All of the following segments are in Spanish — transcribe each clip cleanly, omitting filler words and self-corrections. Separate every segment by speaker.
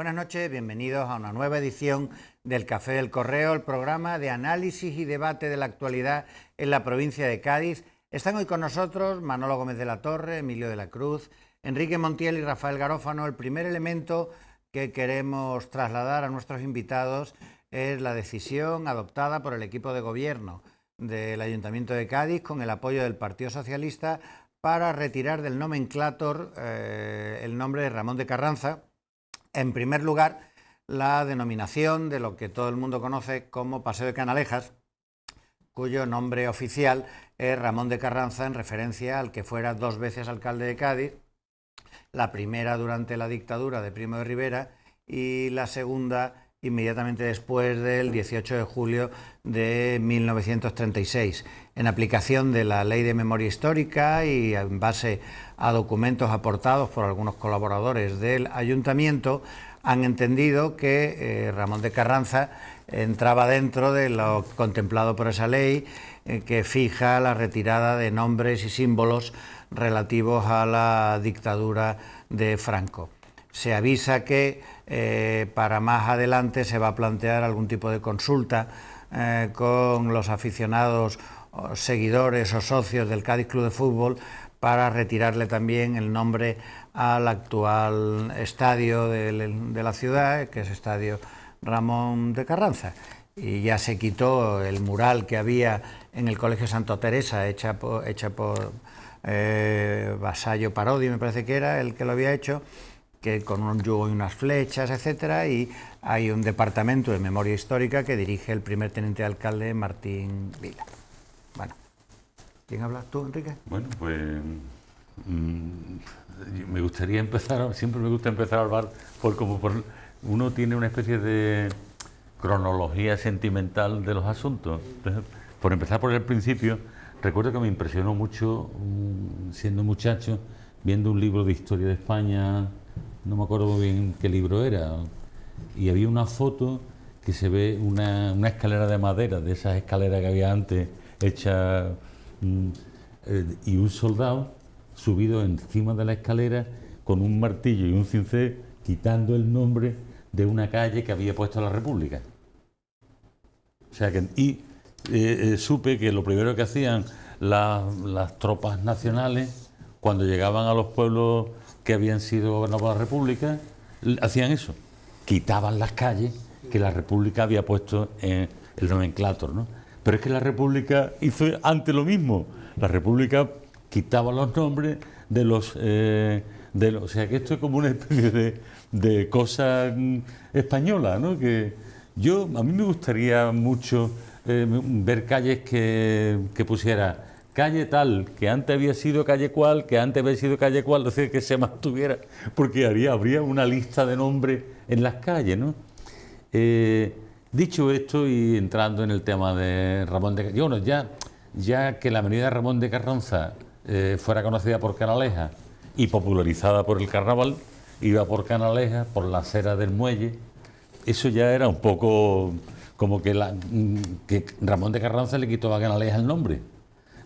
Speaker 1: buenas noches, bienvenidos a una nueva edición del Café del Correo, el programa de análisis y debate de la actualidad en la provincia de Cádiz. Están hoy con nosotros Manolo Gómez de la Torre, Emilio de la Cruz, Enrique Montiel y Rafael Garófano. El primer elemento que queremos trasladar a nuestros invitados es la decisión adoptada por el equipo de gobierno del Ayuntamiento de Cádiz con el apoyo del Partido Socialista para retirar del nomenclátor el nombre de Ramón de Carranza. En primer lugar, la denominación de lo que todo el mundo conoce como Paseo de Canalejas, cuyo nombre oficial es Ramón de Carranza, en referencia al que fuera 2 veces alcalde de Cádiz, la primera durante la dictadura de Primo de Rivera y la segunda inmediatamente después del 18 de julio de 1936. En aplicación de la Ley de Memoria Histórica y en base a documentos aportados por algunos colaboradores del Ayuntamiento, han entendido que Ramón de Carranza entraba dentro de lo contemplado por esa ley que fija la retirada de nombres y símbolos relativos a la dictadura de Franco. Se avisa que para más adelante se va a plantear algún tipo de consulta con los aficionados, o seguidores o socios del Cádiz Club de Fútbol para retirarle también el nombre al actual estadio de la ciudad, que es Estadio Ramón de Carranza. Y ya se quitó el mural que había en el Colegio Santa Teresa, hecha por Vasallo Parodi, me parece que era el que lo había hecho, que con un yugo y unas flechas, etcétera, y hay un departamento de memoria histórica que dirige el primer teniente de alcalde, Martín Vila. Bueno, ¿quién hablas tú, Enrique?
Speaker 2: Bueno, pues me gustaría empezar, siempre me gusta empezar a hablar uno tiene una especie de cronología sentimental de los asuntos. Entonces, por empezar por el principio, recuerdo que me impresionó mucho, siendo muchacho, viendo un libro de historia de España, no me acuerdo bien qué libro era, y había una foto que se ve una escalera de madera, de esas escaleras que había antes, hecha, y un soldado subido encima de la escalera con un martillo y un cincel, quitando el nombre de una calle que había puesto la República. O sea que, supe que lo primero que hacían las tropas nacionales, cuando llegaban a los pueblos que habían sido gobernados por la República, hacían eso, quitaban las calles que la República había puesto en el nomenclátor, ¿no? Pero es que la República hizo antes lo mismo. La República quitaba los nombres de los... o sea que esto es como una especie de cosa española, ¿no? Que a mí me gustaría mucho ver calles que pusiera calle tal, que antes había sido calle cual, que antes había sido calle cual, es decir, que se mantuviera, porque habría una lista de nombres en las calles, ¿no? Dicho esto y entrando en el tema de Ramón de Carranza, bueno, ya que la avenida Ramón de Carranza fuera conocida por Canalejas y popularizada por el carnaval, iba por Canalejas, por la acera del muelle, eso ya era un poco como que Ramón de Carranza le quitó a Canalejas el nombre.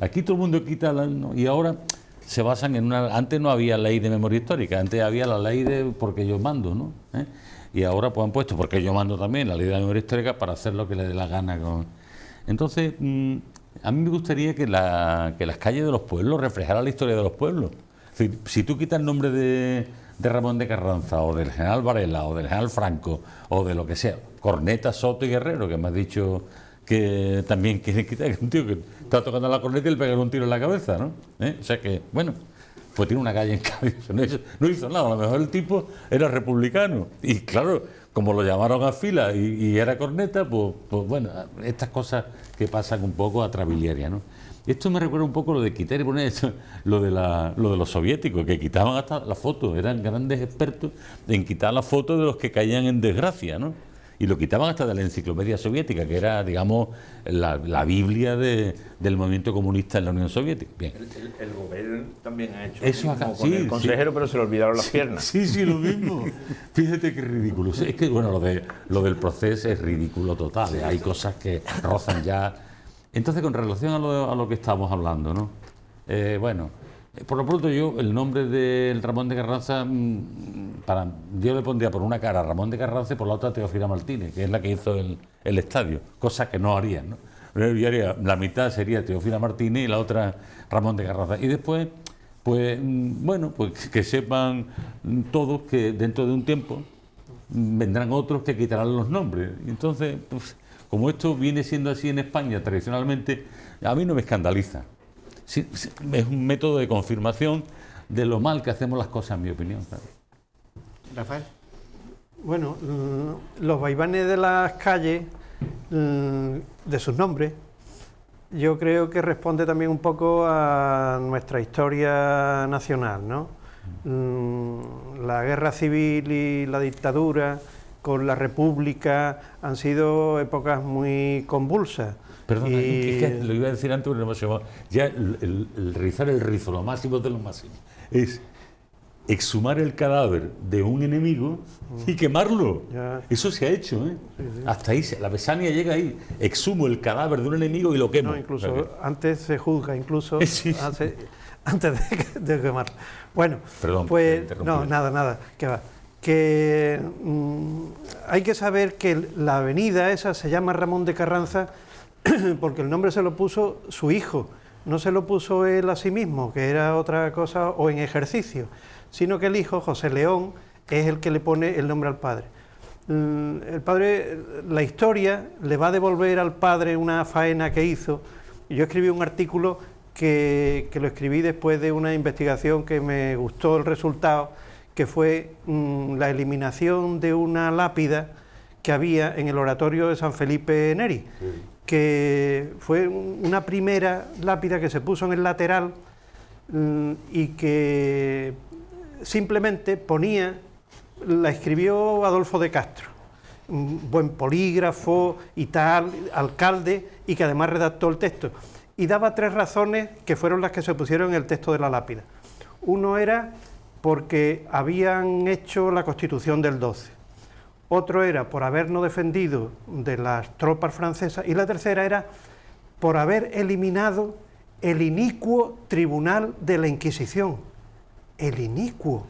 Speaker 2: Aquí todo el mundo quita, y ahora se basan en antes no había ley de memoria histórica, antes había la ley de porque yo mando, ¿no? Y ahora pues han puesto porque yo mando también la ley de la memoria histórica para hacer lo que le dé la gana. Entonces, a mí me gustaría que las calles de los pueblos reflejaran la historia de los pueblos. Es decir, si tú quitas el nombre de Ramón de Carranza, o del general Varela, o del general Franco, o de lo que sea, Corneta, Soto y Guerrero, que me has dicho que también quieren quitar, un tío que está tocando la corneta y le pegan un tiro en la cabeza, ¿no? O sea que, bueno, pues tiene una calle en Cádiz, no hizo nada, a lo mejor el tipo era republicano, y claro, como lo llamaron a fila y era corneta, pues bueno, estas cosas que pasan un poco a trabiliaria, ¿no? Esto me recuerda un poco lo de quitar y poner esto, lo de los soviéticos, que quitaban hasta las fotos, eran grandes expertos en quitar las fotos de los que caían en desgracia, ¿no? Y lo quitaban hasta de la enciclopedia soviética, que era, digamos, la Biblia del movimiento comunista en la Unión Soviética. Bien.
Speaker 3: El gobierno también ha hecho
Speaker 2: eso acá,
Speaker 3: con el consejero, sí. Pero se le olvidaron las piernas.
Speaker 2: Sí, lo mismo. Fíjate qué ridículo. Es que, bueno, lo del proceso es ridículo total. Hay cosas que rozan ya. Entonces, con relación a lo que estamos hablando, ¿no? Por lo pronto yo, el nombre del Ramón de Carranza, yo le pondría por una cara a Ramón de Carranza y por la otra a Teófila Martínez, que es la que hizo el estadio, cosa que no harían, ¿no? Yo haría, la mitad sería Teófila Martínez y la otra Ramón de Carranza. Y después, pues bueno, pues que sepan todos que dentro de un tiempo vendrán otros que quitarán los nombres. Y entonces, pues, como esto viene siendo así en España tradicionalmente, a mí no me escandaliza. Sí, es un método de confirmación de lo mal que hacemos las cosas, en mi opinión. Claro.
Speaker 1: Rafael.
Speaker 4: Bueno, los vaivanes de las calles, de sus nombres, yo creo que responde también un poco a nuestra historia nacional, ¿no? La guerra civil y la dictadura con la república han sido épocas muy convulsas.
Speaker 2: Perdona, es que lo iba a decir antes, pero no me llamaba. Ya el rizar el rizo, lo máximo de lo máximo, es exhumar el cadáver de un enemigo y quemarlo. Ya. Eso se ha hecho, ¿eh? Sí, sí. Hasta ahí, la Besania llega ahí. Exhumo el cadáver de un enemigo y lo quemo.
Speaker 4: No, incluso antes se juzga, incluso sí. antes de quemarlo. Bueno,
Speaker 2: perdón,
Speaker 4: pues no, nada, que va. Que hay que saber que la avenida esa se llama Ramón de Carranza porque el nombre se lo puso su hijo, no se lo puso él a sí mismo, que era otra cosa, o en ejercicio, sino que el hijo, José León, es el que le pone el nombre al padre. El padre, la historia le va a devolver al padre una faena que hizo. Yo escribí un artículo que lo escribí después de una investigación que me gustó el resultado, que fue la eliminación de una lápida que había en el oratorio de San Felipe Neri, que fue una primera lápida que se puso en el lateral y que simplemente ponía, la escribió Adolfo de Castro, un buen polígrafo y tal, alcalde, y que además redactó el texto, y daba 3 razones que fueron las que se pusieron en el texto de la lápida. Uno era porque habían hecho la Constitución del 12, otro era por habernos defendido de las tropas francesas, y la tercera era por haber eliminado el inicuo Tribunal de la Inquisición. El inicuo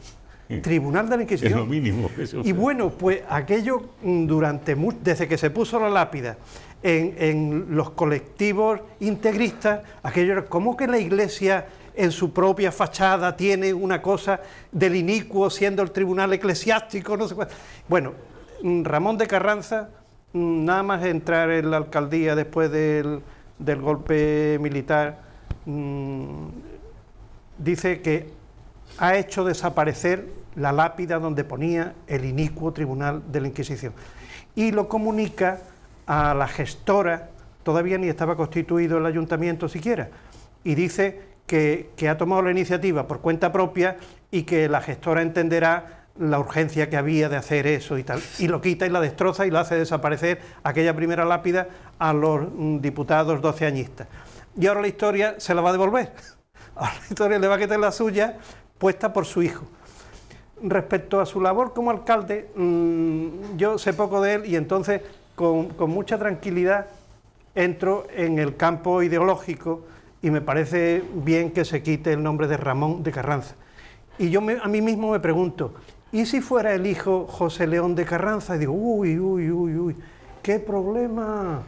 Speaker 4: Tribunal de la Inquisición.
Speaker 2: Es lo mínimo. Eso.
Speaker 4: Y bueno, pues aquello desde que se puso la lápida en los colectivos integristas, aquello era como que la Iglesia en su propia fachada tiene una cosa del inicuo siendo el tribunal eclesiástico, no sé cuál. Bueno, Ramón de Carranza, nada más entrar en la alcaldía después del golpe militar, dice que ha hecho desaparecer la lápida donde ponía el inicuo Tribunal de la Inquisición y lo comunica a la gestora, todavía ni estaba constituido el ayuntamiento siquiera, y dice que ha tomado la iniciativa por cuenta propia y que la gestora entenderá la urgencia que había de hacer eso y tal, y lo quita y la destroza y lo hace desaparecer aquella primera lápida a los diputados 12añistas. Y ahora la historia se la va a devolver, ahora la historia le va a quitar la suya puesta por su hijo. Respecto a su labor como alcalde, yo sé poco de él y entonces con mucha tranquilidad entro en el campo ideológico y me parece bien que se quite el nombre de Ramón de Carranza. Y yo a mí mismo me pregunto, ¿y si fuera el hijo José León de Carranza? Y digo, uy, qué problema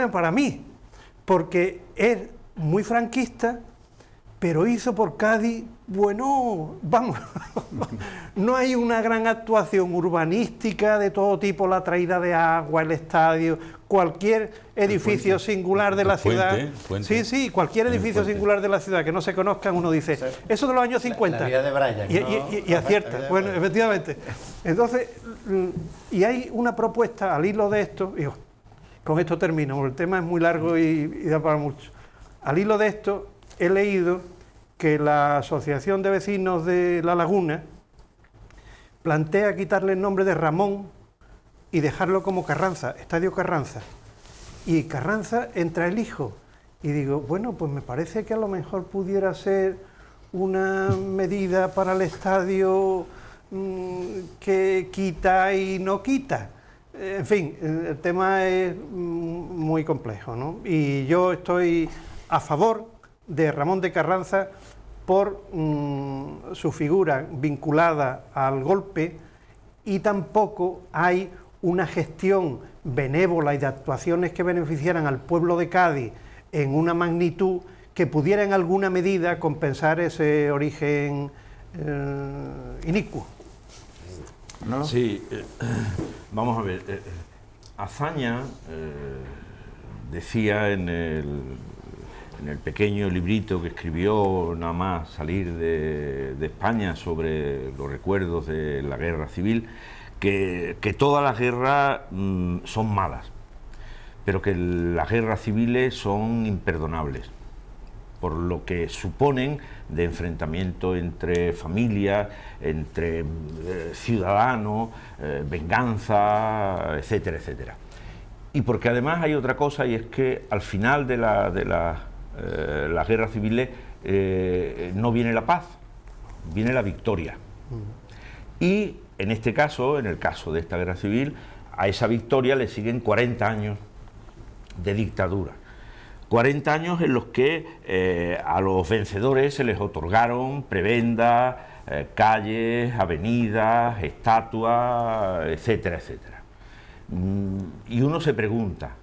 Speaker 4: para mí, porque es muy franquista, pero hizo por Cádiz, bueno, vamos, no hay una gran actuación urbanística de todo tipo, la traída de agua, el estadio, cualquier edificio singular de la ciudad. Sí, cualquier edificio singular de la ciudad que no se conozcan, uno dice, eso de los años 50.
Speaker 1: La vida de Brian,
Speaker 4: y acierta, bueno, efectivamente. Entonces, y hay una propuesta al hilo de esto, y con esto termino, porque el tema es muy largo y da para mucho. Al hilo de esto, he leído que la Asociación de Vecinos de La Laguna plantea quitarle el nombre de Ramón y dejarlo como Carranza, Estadio Carranza. Y Carranza entra el hijo. Y digo, bueno, pues me parece que a lo mejor pudiera ser una medida para el estadio que quita y no quita. En fin, el tema es muy complejo, ¿no? Y yo estoy a favor de Ramón de Carranza por su figura vinculada al golpe, y tampoco hay una gestión benévola y de actuaciones que beneficiaran al pueblo de Cádiz en una magnitud que pudiera en alguna medida compensar ese origen inicuo.
Speaker 1: ¿No?
Speaker 3: Sí, vamos a ver. Azaña decía en el pequeño librito que escribió nada más salir de España sobre los recuerdos de la guerra civil, que todas las guerras son malas, pero que las guerras civiles son imperdonables, por lo que suponen de enfrentamiento entre familias, entre ciudadanos, venganza, etcétera, etcétera. Y porque además hay otra cosa, y es que al final de las guerras civiles no viene la paz, viene la victoria. Y en este caso, en el caso de esta guerra civil, a esa victoria le siguen 40 años de dictadura. 40 años en los que a los vencedores se les otorgaron prebendas, calles, avenidas, estatuas, etcétera, etcétera. Y uno se pregunta,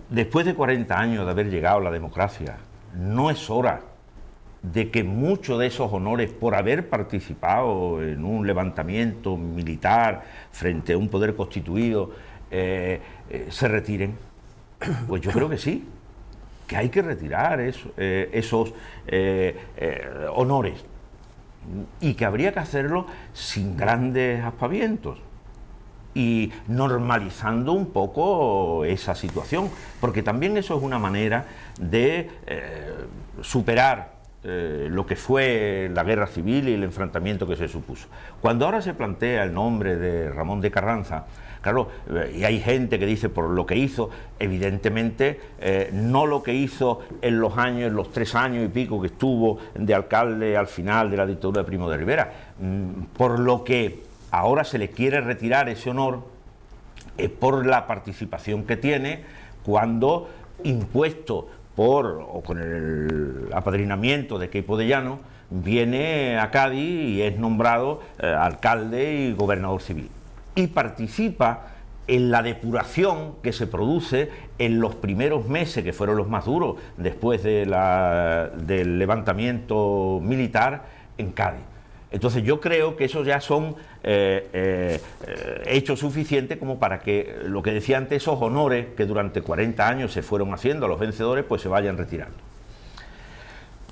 Speaker 3: después de 40 años de haber llegado la democracia, ¿no es hora de que muchos de esos honores por haber participado en un levantamiento militar frente a un poder constituido se retiren? Pues yo creo que sí, que hay que retirar esos honores, y que habría que hacerlo sin grandes aspavientos y normalizando un poco esa situación, porque también eso es una manera de superar lo que fue la guerra civil y el enfrentamiento que se supuso. Cuando ahora se plantea el nombre de Ramón de Carranza, claro, y hay gente que dice por lo que hizo, evidentemente no lo que hizo en los 3 años y pico que estuvo de alcalde al final de la dictadura de Primo de Rivera, por lo que ahora se le quiere retirar ese honor, es por la participación que tiene cuando, impuesto o con el apadrinamiento de Queipo de Llano, viene a Cádiz y es nombrado alcalde y gobernador civil, y participa en la depuración que se produce en los primeros meses, que fueron los más duros después del levantamiento militar en Cádiz. Entonces yo creo que esos ya son hechos suficientes como para que, lo que decía antes, esos honores que durante 40 años se fueron haciendo a los vencedores, pues se vayan retirando.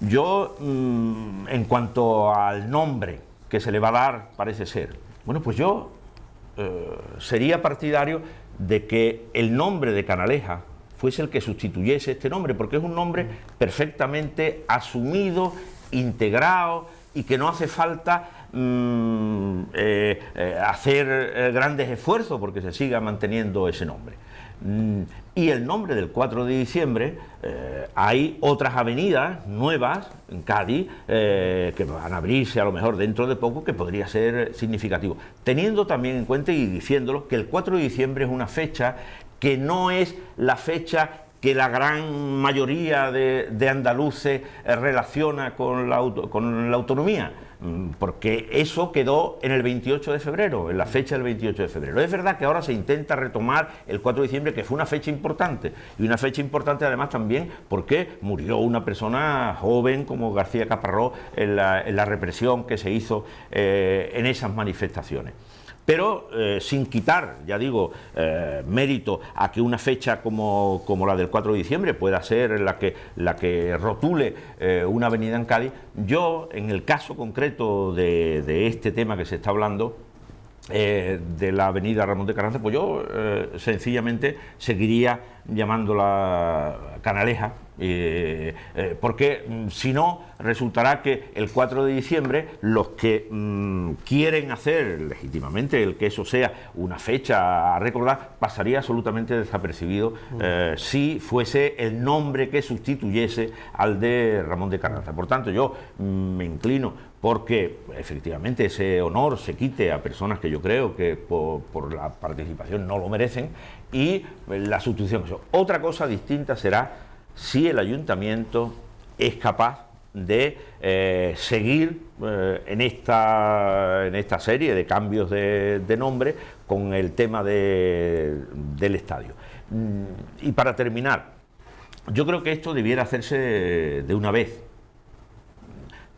Speaker 3: Yo, en cuanto al nombre que se le va a dar, parece ser, bueno, pues yo sería partidario de que el nombre de Canalejas fuese el que sustituyese este nombre, porque es un nombre perfectamente asumido, integrado, y que no hace falta hacer grandes esfuerzos porque se siga manteniendo ese nombre. Y el nombre del 4 de diciembre, hay otras avenidas nuevas en Cádiz que van a abrirse a lo mejor dentro de poco, que podría ser significativo, teniendo también en cuenta y diciéndolo que el 4 de diciembre es una fecha que no es la fecha que la gran mayoría de andaluces relaciona con la autonomía, porque eso quedó en el 28 de febrero, en la fecha del 28 de febrero. Es verdad que ahora se intenta retomar el 4 de diciembre, que fue una fecha importante, y una fecha importante además también porque murió una persona joven como García Caparrós en la represión que se hizo en esas manifestaciones. Pero sin quitar, ya digo, mérito a que una fecha como la del 4 de diciembre pueda ser la que rotule una avenida en Cádiz, yo, en el caso concreto de este tema que se está hablando, de la avenida Ramón de Carranza, pues yo sencillamente seguiría llamándola Canalejas, porque si no, resultará que el 4 de diciembre los que quieren hacer legítimamente el que eso sea una fecha a recordar, pasaría absolutamente desapercibido si fuese el nombre que sustituyese al de Ramón de Carranza. Por tanto, yo me inclino porque efectivamente ese honor se quite a personas que yo creo que por la participación no lo merecen, y la sustitución. Otra cosa distinta será si el ayuntamiento es capaz de seguir en esta serie de cambios de nombre con el tema del estadio. Y para terminar, yo creo que esto debiera hacerse de una vez.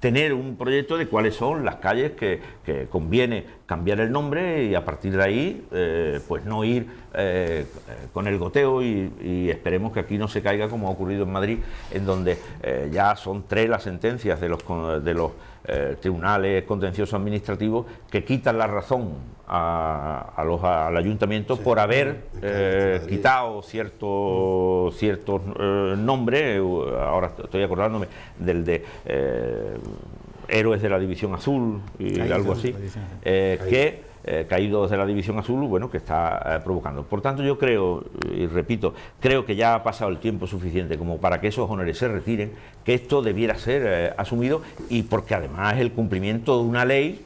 Speaker 3: Tener un proyecto de cuáles son las calles que conviene cambiar el nombre y a partir de ahí pues no ir con el goteo y esperemos que aquí no se caiga como ha ocurrido en Madrid, en donde ya son 3 las sentencias de los tribunales contenciosos administrativos que quitan la razón al ayuntamiento por haber quitado ciertos nombres. Ahora estoy acordándome del de Héroes de la División Azul y algo así, caídos de la División Azul, bueno, que está provocando. Por tanto, yo creo, y repito, creo que ya ha pasado el tiempo suficiente como para que esos honores se retiren, que esto debiera ser asumido, y porque además es el cumplimiento de una ley,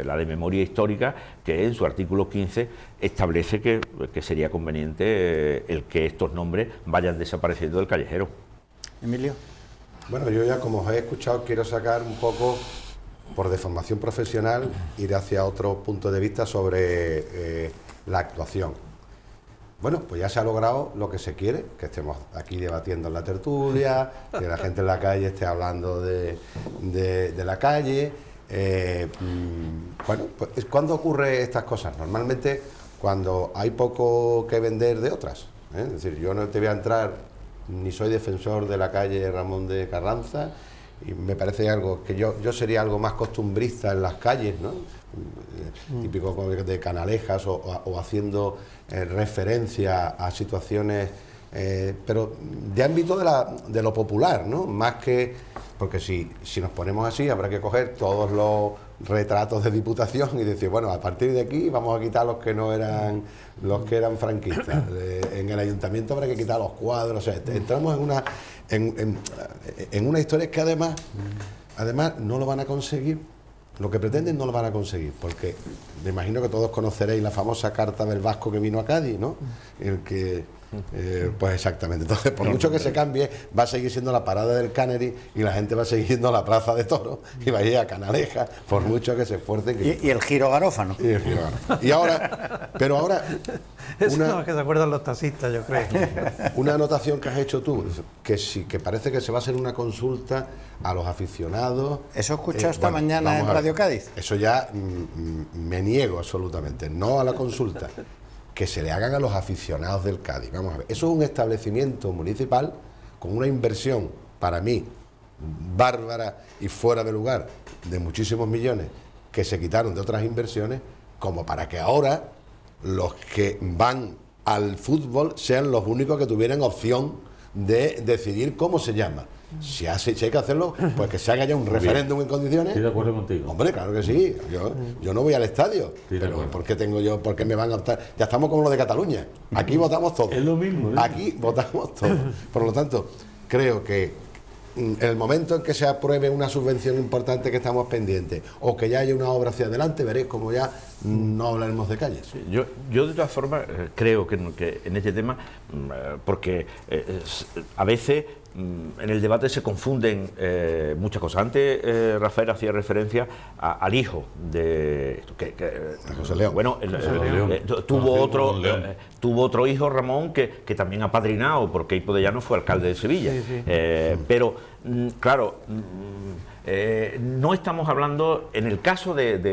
Speaker 3: la de memoria histórica, que en su artículo 15 establece que sería conveniente el que estos nombres vayan desapareciendo del callejero.
Speaker 1: Emilio.
Speaker 5: Bueno, yo ya, como os he escuchado, quiero sacar un poco, por deformación profesional, ir hacia otro punto de vista sobre la actuación. Bueno, pues ya se ha logrado lo que se quiere, que estemos aquí debatiendo en la tertulia, que la gente en la calle esté hablando de la calle. Bueno, pues ¿cuándo ocurre estas cosas? Normalmente cuando hay poco que vender de otras, ¿eh? Es decir, yo no te voy a entrar, ni soy defensor de la calle Ramón de Carranza, y me parece algo que yo sería algo más costumbrista en las calles, ¿no? Típico de canalejas o haciendo referencia a situaciones, pero de ámbito de lo popular, ¿no? Más que, porque si nos ponemos así habrá que coger todos los retratos de Diputación y decir, bueno, a partir de aquí vamos a quitar los que eran franquistas. En el ayuntamiento habrá que quitar los cuadros. O sea, entramos en una historia que además no lo van a conseguir. Lo que pretenden no lo van a conseguir, porque me imagino que todos conoceréis la famosa carta del vasco que vino a Cádiz, ¿no? El que pues exactamente. Entonces, por mucho que se cambie, va a seguir siendo la parada del Canary y la gente va a seguir yendo a la plaza de toros y va a ir a Canaleja, por mucho que se esfuercen.
Speaker 1: Y el giro garófano.
Speaker 5: Y el giro garófano. Y ahora, pero ahora...
Speaker 4: Eso no es que se acuerdan los taxistas, yo creo.
Speaker 5: Una anotación que has hecho tú, que sí, que parece que se va a hacer una consulta a los aficionados.
Speaker 1: ¿Eso escuchó esta mañana en Radio Cádiz?
Speaker 5: Eso ya me niego absolutamente, no a la consulta. Que se le hagan a los aficionados del Cádiz. Vamos a ver, eso es un establecimiento municipal con una inversión, para mí, bárbara y fuera de lugar, de muchísimos millones, que se quitaron de otras inversiones, como para que ahora los que van al fútbol sean los únicos que tuvieran opción de decidir cómo se llama. Si hay que hacerlo, pues que se haga ya un referéndum en condiciones.
Speaker 2: Estoy de acuerdo contigo.
Speaker 5: Hombre, claro que sí. Yo no voy al estadio. Pero ¿por qué me van a optar? Ya estamos como lo de Cataluña. Aquí votamos todos.
Speaker 2: Es lo mismo, ¿eh?
Speaker 5: Aquí votamos todos. Por lo tanto, creo que en el momento en que se apruebe una subvención importante que estamos pendientes, o que ya haya una obra hacia adelante, veréis como ya no hablaremos de calles.
Speaker 3: Sí, yo de todas formas creo que en este tema, porque a veces en el debate se confunden muchas cosas. Antes Rafael hacía referencia al hijo de
Speaker 5: José León.
Speaker 3: Bueno, tuvo otro hijo, Ramón, que también ha padrinado, porque Hipo de Llano fue alcalde de Sevilla. Sí. Pero, claro, no estamos hablando, en el caso del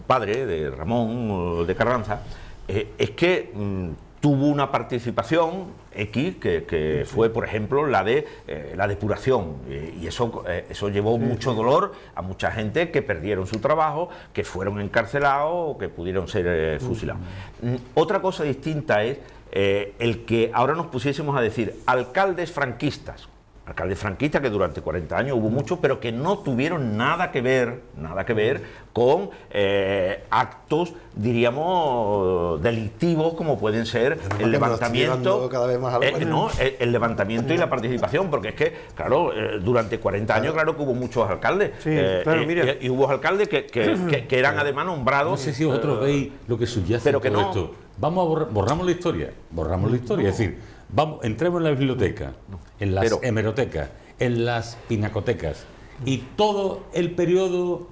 Speaker 3: padre, de Ramón de Carranza, es que tuvo una participación X que fue, por ejemplo, la de la depuración, y eso llevó mucho dolor a mucha gente que perdieron su trabajo, que fueron encarcelados o que pudieron ser fusilados. Otra cosa distinta es el que ahora nos pusiésemos a decir alcaldes franquistas que durante 40 años hubo muchos, pero que no tuvieron nada que ver con actos, diríamos, delictivos, como pueden ser el levantamiento, el levantamiento y la participación, porque es que, claro, durante 40 años, claro que hubo muchos alcaldes,
Speaker 4: sí, claro,
Speaker 3: y hubo alcaldes que eran además nombrados.
Speaker 2: No sé si vosotros veis lo que subyace
Speaker 3: pero que
Speaker 2: todo
Speaker 3: no.
Speaker 2: esto. Vamos a borramos la historia, es decir, Vamos, entremos en la biblioteca, en las hemerotecas, en las pinacotecas y todo el periodo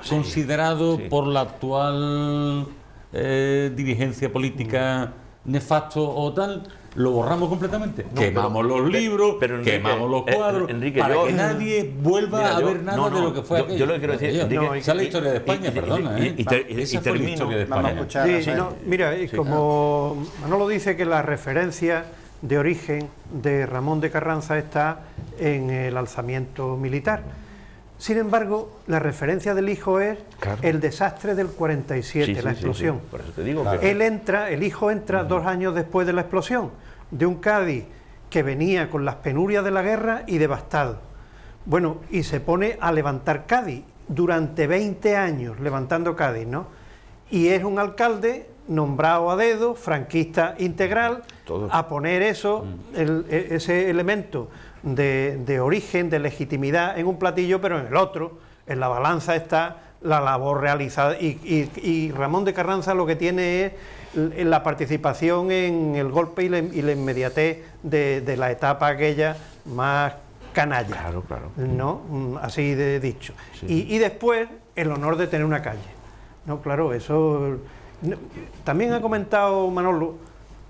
Speaker 2: considerado por la actual dirigencia política nefasto o tal, lo borramos completamente. Quemamos los libros,
Speaker 3: Enrique,
Speaker 2: quemamos los cuadros,
Speaker 3: Enrique,
Speaker 2: para que nadie vuelva a ver nada de lo que fue aquello.
Speaker 3: Yo lo que quiero decir, Enrique,
Speaker 2: esa es la historia de España, perdona. Esa fue la historia de España.
Speaker 4: Sí, mira, como Manolo dice que la referencia de origen de Ramón de Carranza está en el alzamiento militar. Sin embargo, la referencia del hijo es el desastre del 47, la explosión.
Speaker 3: Por eso te digo que...
Speaker 4: El hijo entra 2 años después de la explosión, de un Cádiz que venía con las penurias de la guerra y devastado. Bueno, y se pone a levantar Cádiz, durante 20 años levantando Cádiz, ¿no? Y es un alcalde nombrado a dedo, franquista integral, a poner eso, ese elemento de origen, de legitimidad en un platillo, pero en el otro, en la balanza está la labor realizada. Y Ramón de Carranza lo que tiene es la participación en el golpe y la inmediatez de la etapa aquella más canalla, ¿no? Así de dicho. Sí. Y después el honor de tener una calle. No, claro, eso... También ha comentado Manolo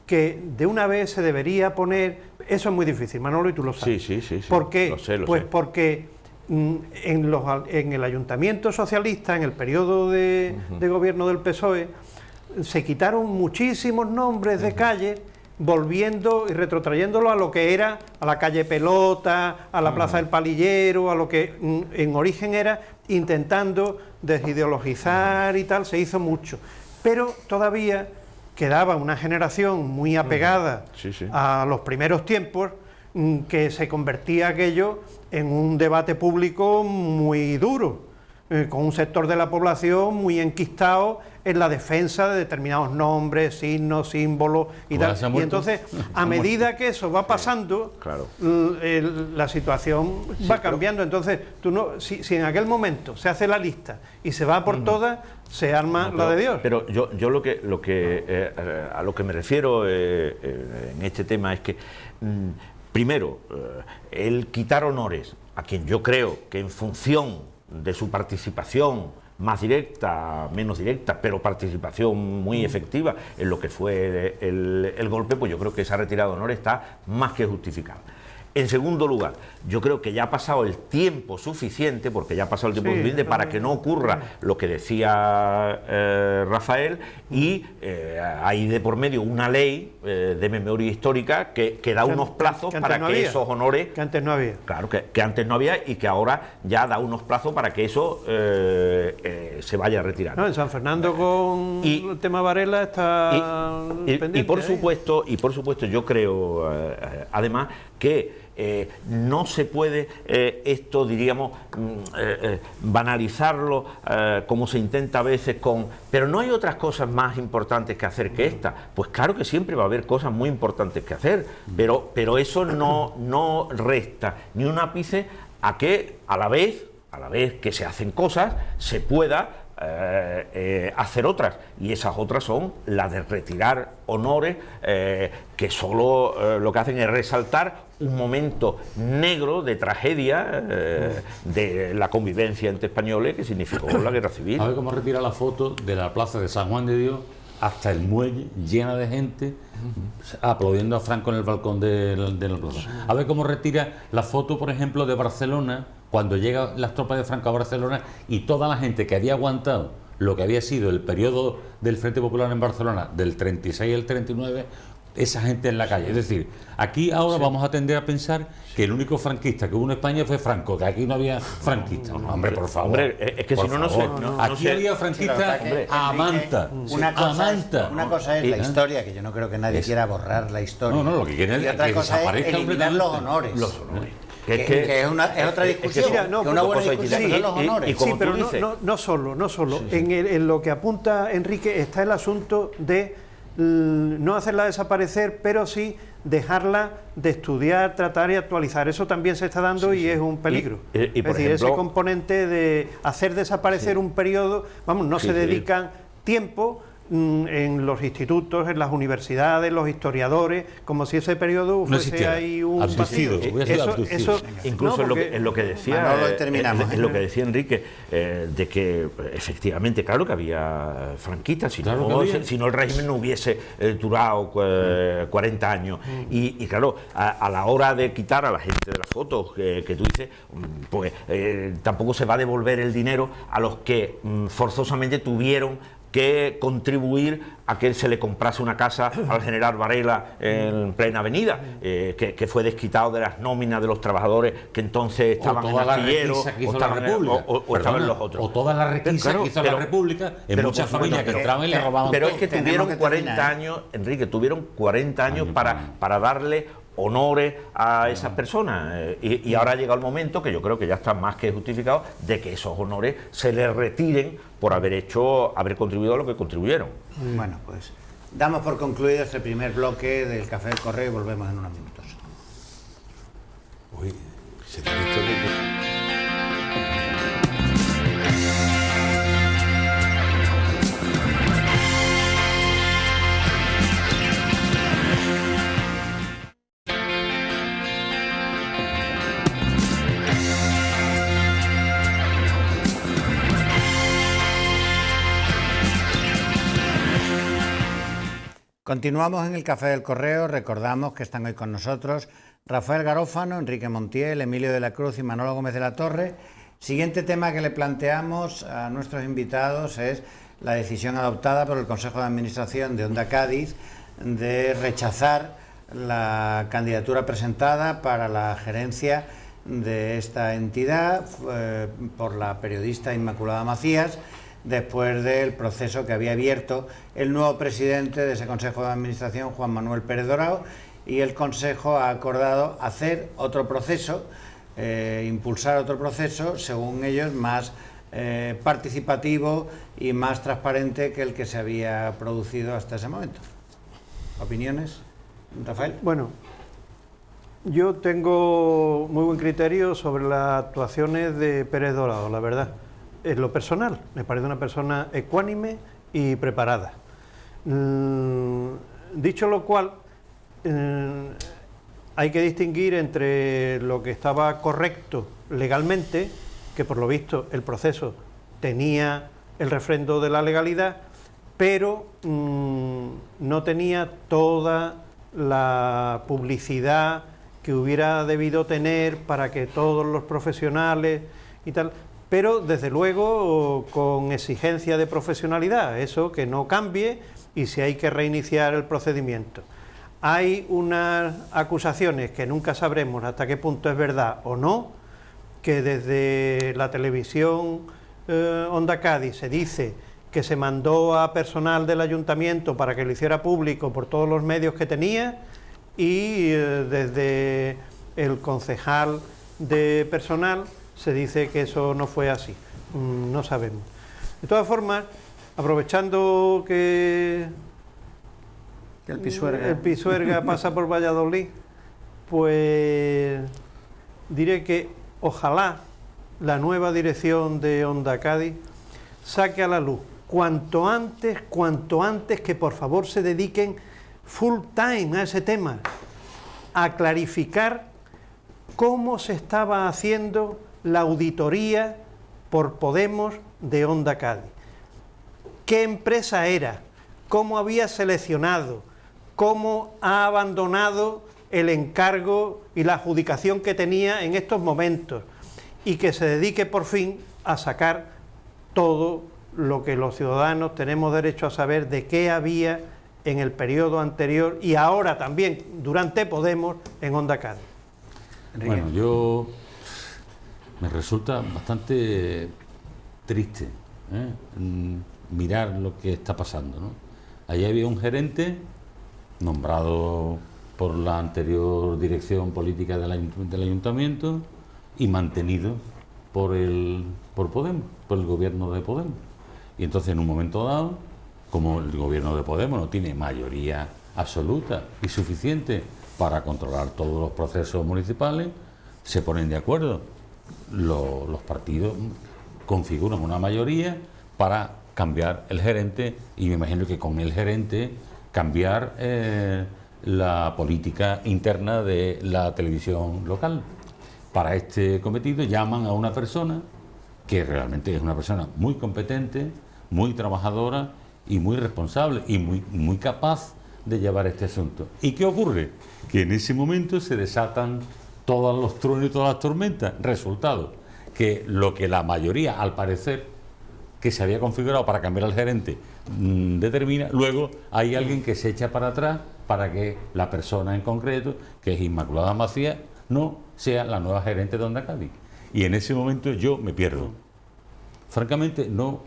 Speaker 4: que de una vez se debería poner... Eso es muy difícil, Manolo, y tú lo sabes.
Speaker 3: Sí.
Speaker 4: ¿Por qué?
Speaker 3: Lo sé.
Speaker 4: Pues porque en el ayuntamiento socialista, en el periodo de gobierno del PSOE, se quitaron muchísimos nombres de calles, volviendo y retrotrayéndolo a lo que era, a la calle Pelota, a la Plaza del Palillero, a lo que en origen era, intentando desideologizar y tal, se hizo mucho. Pero todavía quedaba una generación muy apegada a los primeros tiempos, que se convertía aquello en un debate público muy duro, con un sector de la población muy enquistado en la defensa de determinados nombres, signos, símbolos y tal. Y entonces, a medida que eso va pasando, la situación va cambiando. Entonces, si en aquel momento se hace la lista y se va por todas, se arma la de Dios.
Speaker 3: Pero yo a lo que me refiero en este tema es que, primero, el quitar honores a quien yo creo que en función de su participación más directa, menos directa, pero participación muy efectiva en lo que fue el golpe, pues yo creo que esa retirada de honores está más que justificada. En segundo lugar, yo creo que ya ha pasado el tiempo suficiente, porque ya ha pasado el tiempo suficiente para que no ocurra lo que decía Rafael, y hay de por medio una ley de memoria histórica que da unos plazos para que esos honores...
Speaker 4: Que antes no había.
Speaker 3: Claro, que antes no había y que ahora ya da unos plazos para que eso se vaya a retirar.
Speaker 4: No, en San Fernando con el tema Varela está pendiente.
Speaker 3: Y por supuesto yo creo, además, que no se puede esto, diríamos, banalizarlo como se intenta a veces pero no hay otras cosas más importantes que hacer que esta. Pues claro que siempre va a haber cosas muy importantes que hacer, pero eso no resta ni un ápice a que a la vez que se hacen cosas se pueda hacer otras, y esas otras son las de retirar honores que solo lo que hacen es resaltar un momento negro de tragedia de la convivencia entre españoles que significó la guerra civil.
Speaker 2: A ver cómo retira la foto de la plaza de San Juan de Dios hasta el muelle, llena de gente aplaudiendo a Franco en el balcón de la plaza. A ver cómo retira la foto, por ejemplo, de Barcelona, cuando llegan las tropas de Franco a Barcelona y toda la gente que había aguantado lo que había sido el periodo del Frente Popular en Barcelona, del 36 al 39, esa gente en la calle. Es decir, aquí ahora vamos a tender a pensar que el único franquista que hubo en España fue Franco, que aquí no había franquistas. Hombre, por favor.
Speaker 3: Hombre, es que si no,
Speaker 2: aquí había franquistas a manta.
Speaker 1: Una cosa es la historia, que yo no creo que nadie quiera borrar la historia.
Speaker 2: No, lo que quieren
Speaker 1: es que desaparezca eliminar los honores. Que es otra discusión, una buena discusión son los honores.
Speaker 4: Sí, pero no solo. En lo que apunta Enrique está el asunto de no hacerla desaparecer, pero sí dejarla de estudiar, tratar y actualizar. Eso también se está dando y es un peligro. Es decir, ejemplo, ese componente de hacer desaparecer un periodo, vamos, no se dedican tiempo en los institutos, en las universidades, los historiadores, como si ese periodo fuese ahí un
Speaker 2: abducido,
Speaker 4: vacío.
Speaker 3: Incluso
Speaker 4: no,
Speaker 3: en lo que decía en lo que decía Enrique, de que efectivamente, claro que había franquistas, si no el régimen no hubiese durado 40 años. Y claro, a la hora de quitar a la gente de las fotos que tú dices, pues tampoco se va a devolver el dinero a los que forzosamente tuvieron que contribuir a que se le comprase una casa al general Varela en plena avenida, que fue desquitado de las nóminas de los trabajadores que entonces estaban en Astillero, o estaban en los otros.
Speaker 2: O toda la requisa que hizo la República, en muchas familias que entraban y le robaban.
Speaker 3: Pero es que tuvieron 40 años, Enrique, tuvieron 40 años para darle honores a esas personas, y ahora ha llegado el momento, que yo creo que ya está más que justificado, de que esos honores se les retiren por haber contribuido a lo que contribuyeron.
Speaker 1: Bueno, pues damos por concluido este primer bloque del Café del Correo y volvemos en unos minutos.
Speaker 5: Uy, se te ha visto que...
Speaker 1: Continuamos en el Café del Correo. Recordamos que están hoy con nosotros Rafael Garófano, Enrique Montiel, Emilio de la Cruz y Manolo Gómez de la Torre. Siguiente tema que le planteamos a nuestros invitados es la decisión adoptada por el Consejo de Administración de Onda Cádiz de rechazar la candidatura presentada para la gerencia de esta entidad por la periodista Inmaculada Macías, después del proceso que había abierto el nuevo presidente de ese Consejo de Administración, Juan Manuel Pérez Dorao, y el Consejo ha acordado hacer otro proceso, impulsar otro proceso, según ellos, más participativo y más transparente que el que se había producido hasta ese momento. ¿Opiniones, Rafael?
Speaker 4: Bueno, yo tengo muy buen criterio sobre las actuaciones de Pérez Dorao, la verdad. En lo personal, me parece una persona ecuánime y preparada. Dicho lo cual, hay que distinguir entre lo que estaba correcto legalmente, que por lo visto el proceso tenía el refrendo de la legalidad, pero no tenía toda la publicidad que hubiera debido tener para que todos los profesionales y tal, pero desde luego con exigencia de profesionalidad, eso que no cambie, y si hay que reiniciar el procedimiento. Hay unas acusaciones que nunca sabremos hasta qué punto es verdad o no, que desde la televisión Onda Cádiz se dice que se mandó a personal del ayuntamiento para que lo hiciera público por todos los medios que tenía, y desde el concejal de personal se dice que eso no fue así. No sabemos. De todas formas, aprovechando que el Pisuerga pasa por Valladolid, pues diré que ojalá la nueva dirección de Onda Cádiz saque a la luz cuanto antes que por favor se dediquen full time a ese tema, a clarificar cómo se estaba haciendo la auditoría por Podemos de Onda Cádiz. ¿Qué empresa era? ¿Cómo había seleccionado? ¿Cómo ha abandonado el encargo y la adjudicación que tenía en estos momentos? Y que se dedique por fin a sacar todo lo que los ciudadanos tenemos derecho a saber de qué había en el periodo anterior y ahora también durante Podemos en Onda Cádiz.
Speaker 2: Bueno, yo me resulta bastante triste mirar lo que está pasando, ¿no? Allí había un gerente nombrado por la anterior dirección política del ayuntamiento y mantenido por Podemos, por el gobierno de Podemos. Y entonces en un momento dado, como el gobierno de Podemos no tiene mayoría absoluta y suficiente para controlar todos los procesos municipales, se ponen de acuerdo. Los partidos configuran una mayoría para cambiar el gerente y me imagino que con el gerente cambiar la política interna de la televisión local. Para este cometido llaman a una persona que realmente es una persona muy competente, muy trabajadora y muy responsable y muy capaz de llevar este asunto. ¿Y qué ocurre? Que en ese momento se desatan todos los truenos y todas las tormentas. Resultado, que lo que la mayoría, al parecer, que se había configurado para cambiar al gerente, determina, luego hay alguien que se echa para atrás para que la persona en concreto, que es Inmaculada Macías, no sea la nueva gerente de Onda Cádiz. Y en ese momento yo me pierdo. Francamente, no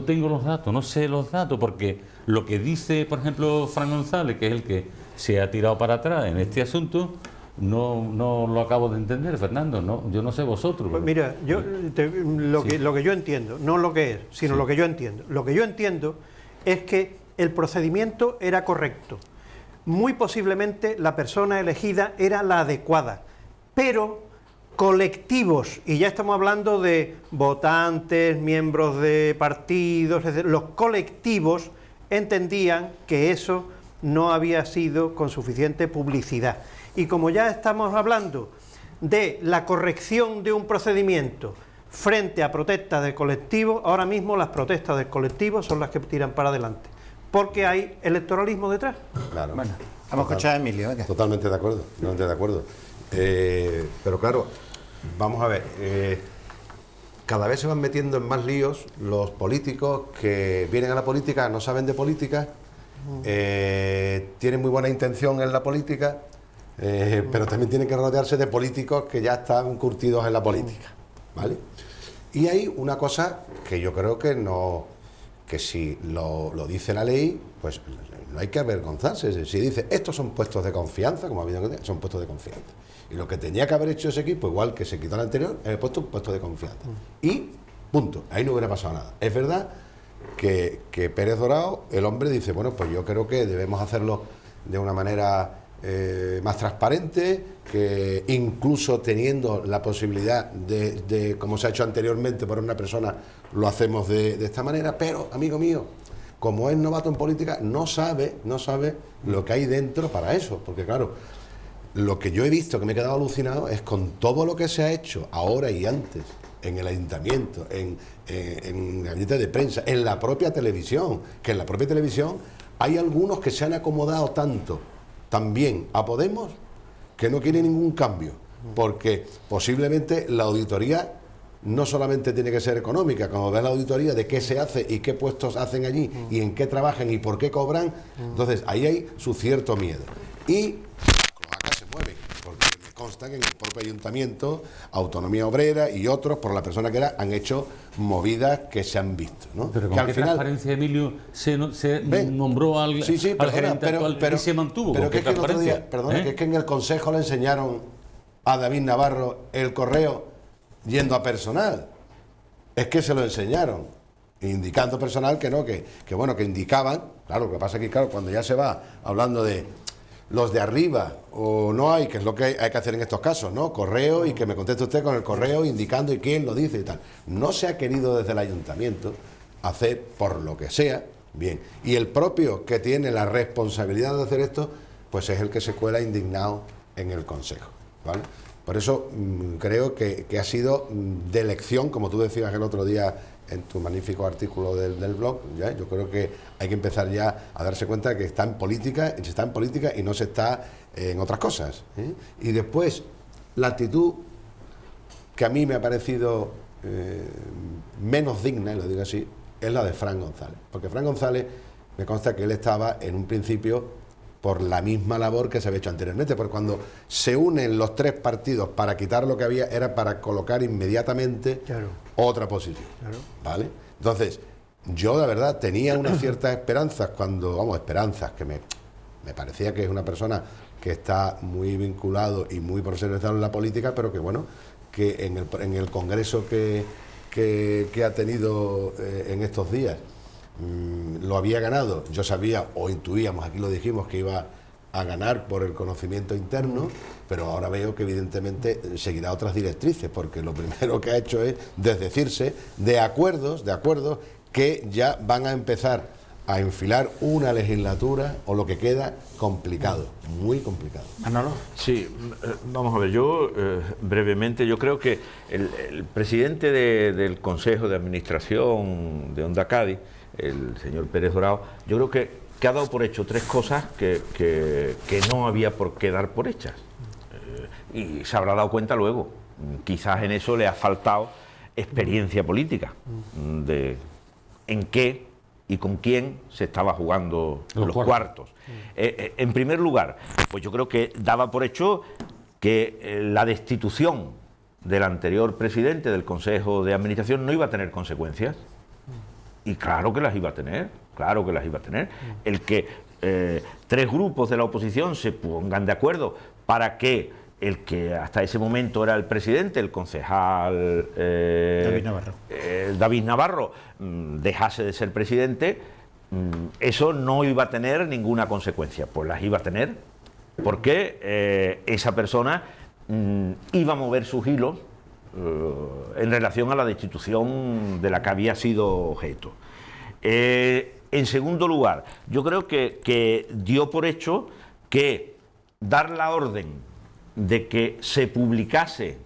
Speaker 2: tengo los datos, no sé los datos, porque lo que dice, por ejemplo, Fran González, que es el que se ha tirado para atrás en este asunto, no lo acabo de entender, Fernando. No, yo no sé vosotros.
Speaker 4: Pues mira, lo que yo entiendo, no lo que es, sino lo que yo entiendo. Lo que yo entiendo es que el procedimiento era correcto. Muy posiblemente la persona elegida era la adecuada, pero colectivos, y ya estamos hablando de votantes, miembros de partidos, es decir, los colectivos entendían que eso no había sido con suficiente publicidad. Y como ya estamos hablando de la corrección de un procedimiento frente a protestas del colectivo, ahora mismo las protestas del colectivo son las que tiran para adelante, porque hay electoralismo detrás.
Speaker 5: Claro.
Speaker 1: Bueno, vamos a escuchar a Emilio. Venga.
Speaker 5: Totalmente de acuerdo, totalmente de acuerdo. Pero claro, vamos a ver, cada vez se van metiendo en más líos los políticos que vienen a la política, no saben de política, tienen muy buena intención en la política, pero también tienen que rodearse de políticos que ya están curtidos en la política, ¿vale? Y hay una cosa que yo creo que si lo dice la ley, pues no hay que avergonzarse. Si dice, estos son puestos de confianza, como ha habido, son puestos de confianza. Y lo que tenía que haber hecho ese equipo, igual que se quitó el anterior, es puesto un puesto de confianza. Y punto, ahí no hubiera pasado nada. Es verdad que Pérez Dorado, el hombre, dice, bueno, pues yo creo que debemos hacerlo de una manera más transparente, que incluso teniendo la posibilidad de, como se ha hecho anteriormente por una persona, lo hacemos de esta manera, pero, amigo mío, como es novato en política, no sabe lo que hay dentro para eso, porque claro, lo que yo he visto, que me he quedado alucinado, es con todo lo que se ha hecho ahora y antes, en el ayuntamiento, en gabinetes de prensa, en la propia televisión, que en la propia televisión hay algunos que se han acomodado tanto también a Podemos que no quieren ningún cambio, porque posiblemente la auditoría no solamente tiene que ser económica, como ves la auditoría de qué se hace y qué puestos hacen allí y en qué trabajan y por qué cobran, entonces ahí hay su cierto miedo. Y las cloacas se mueven, porque me consta que en el propio ayuntamiento, Autonomía Obrera y otros, por la persona que era, han hecho movidas que se han visto, ¿no?
Speaker 2: Pero con
Speaker 5: que
Speaker 2: qué transparencia, Emilio, se nombró al gerente actual y se mantuvo.
Speaker 5: Pero que es que el otro día, perdona, que es que en el Consejo le enseñaron a David Navarro el correo yendo a personal. Es que se lo enseñaron, indicando personal que no, que bueno, que indicaban. Claro, lo que pasa es que, claro, cuando ya se va hablando de los de arriba, o no hay, que es lo que hay que hacer en estos casos, ¿no? Correo y que me conteste usted con el correo indicando y quién lo dice y tal. No se ha querido desde el ayuntamiento hacer, por lo que sea, bien. Y el propio que tiene la responsabilidad de hacer esto, pues es el que se cuela indignado en el Consejo, ¿vale? Por eso creo que ha sido de lección, como tú decías el otro día en tu magnífico artículo del blog, ¿ya? Yo creo que hay que empezar ya a darse cuenta que está en política, se está en política y no se está en otras cosas, ¿eh? Y después, la actitud que a mí me ha parecido menos digna, y lo digo así, es la de Fran González. Porque Fran González, me consta que él estaba en un principio por la misma labor que se había hecho anteriormente, porque cuando se unen los tres partidos para quitar lo que había, era para colocar inmediatamente otra posición, ¿vale? Entonces, yo la verdad tenía unas ciertas esperanzas esperanzas, que me parecía que es una persona que está muy vinculado y muy profesionalizado en la política, pero que bueno, que en el congreso que ha tenido en estos días, lo había ganado. Yo sabía, o intuíamos, aquí lo dijimos, que iba a ganar por el conocimiento interno, pero ahora veo que evidentemente seguirá otras directrices, porque lo primero que ha hecho es desdecirse de acuerdos que ya van a empezar a enfilar una legislatura o lo que queda complicado, muy complicado.
Speaker 1: Manolo.
Speaker 3: Sí, vamos a ver, yo brevemente, yo creo que el presidente del Consejo de Administración de Onda Cádiz, el señor Pérez Dorado, yo creo que ha dado por hecho tres cosas que no había por qué dar por hechas. Y se habrá dado cuenta luego. Quizás en eso le ha faltado experiencia política, de en qué y con quién se estaba jugando los cuartos. En primer lugar, pues yo creo que daba por hecho que la destitución del anterior presidente del Consejo de Administración no iba a tener consecuencias. Y claro que las iba a tener, claro que las iba a tener. El que tres grupos de la oposición se pongan de acuerdo para que el que hasta ese momento era el presidente, el concejal David Navarro, dejase de ser presidente, eso no iba a tener ninguna consecuencia. Pues las iba a tener, porque esa persona iba a mover sus hilos en relación a la destitución de la que había sido objeto. En segundo lugar, yo creo que dio por hecho que dar la orden de que se publicase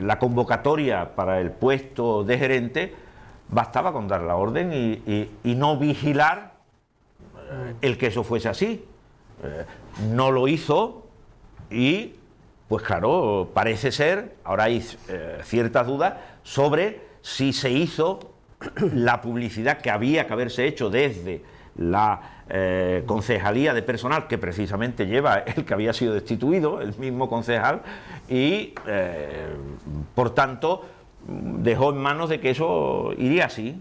Speaker 3: la convocatoria para el puesto de gerente, bastaba con dar la orden y no vigilar el que eso fuese así. No lo hizo y, pues claro, parece ser, ahora hay ciertas dudas sobre si se hizo la publicidad que había que haberse hecho desde la concejalía de personal, que precisamente lleva el que había sido destituido, el mismo concejal, y por tanto dejó en manos de que eso iría así.